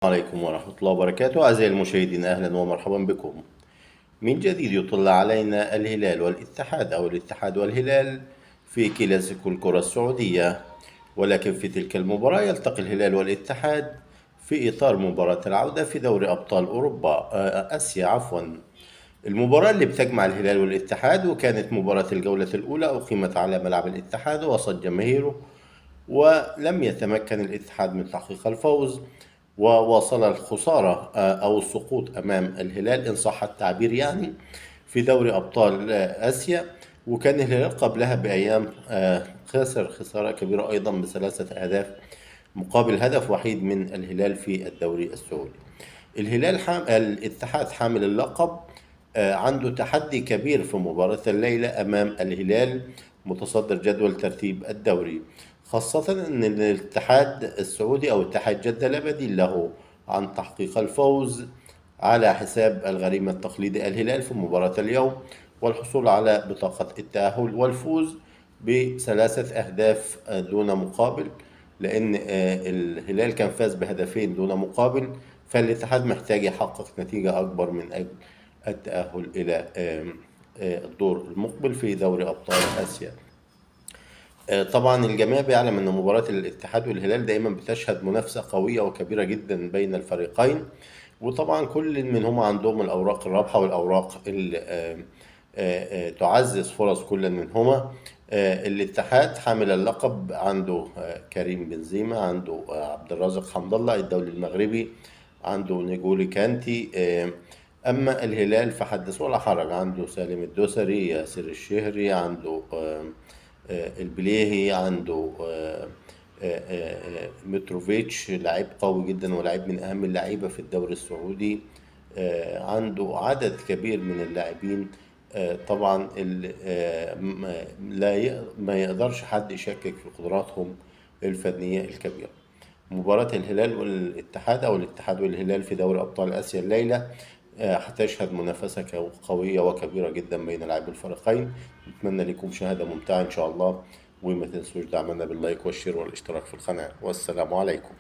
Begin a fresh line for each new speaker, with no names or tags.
عليكم ورحمة الله وبركاته. أعزائي المشاهدين، أهلا ومرحبا بكم. من جديد يطل علينا الهلال والاتحاد أو الاتحاد والهلال في كلاسيكو الكرة السعودية، ولكن في تلك المباراة يلتقي الهلال والاتحاد في إطار مباراة العودة في دوري أبطال أوروبا آسيا عفوا. المباراة اللي بتجمع الهلال والاتحاد، وكانت مباراة الجولة الأولى، أقيمت على ملعب الاتحاد وسط جماهيره، ولم يتمكن الاتحاد من تحقيق الفوز، وواصل الخسارة أو السقوط أمام الهلال إن صح التعبير يعني في دوري أبطال آسيا. وكان الهلال قبلها بأيام خسر خسارة كبيرة أيضا بثلاثة أهداف مقابل هدف وحيد من الهلال في الدوري السعودي. الاتحاد حامل اللقب عنده تحدي كبير في مباراة الليلة أمام الهلال متصدر جدول ترتيب الدوري، خاصة أن الاتحاد السعودي أو اتحاد جدة لا بديل له عن تحقيق الفوز على حساب الغريم التقليدي الهلال في مباراة اليوم، والحصول على بطاقة التأهل والفوز بثلاثة أهداف دون مقابل، لأن الهلال كان فاز بهدفين دون مقابل، فالاتحاد محتاج يحقق نتيجة أكبر من أجل التأهل إلى الدور المقبل في دوري أبطال آسيا. طبعا الجميع بيعلم أن مباراة الاتحاد والهلال دائما بتشهد منافسة قوية وكبيرة جدا بين الفريقين، وطبعا كل منهما عندهم الأوراق الرابحة والأوراق اللي تعزز فرص كل منهما. الاتحاد حامل اللقب عنده كريم بنزيما، عنده عبد الرازق حمد الله الدولي المغربي، عنده نيجولي كانتي. أما الهلال فحدث ولا حرج، عنده سالم الدوسري، ياسر الشهري، عنده البليهي، عنده متروفيتش لاعب قوي جدا ولاعب من أهم اللعيبة في الدوري السعودي. عنده عدد كبير من اللاعبين. طبعا ما يقدرش حد يشكك في قدراتهم الفنية الكبيرة. مباراة الهلال والاتحاد أو الاتحاد والهلال في دوري أبطال آسيا الليلة هتشهد منافسة قوية وكبيرة جدا بين لاعبي الفريقين. نتمنى لكم مشاهدة ممتعة إن شاء الله، وما تنسوش دعمنا باللايك والشير والاشتراك في القناة، والسلام عليكم.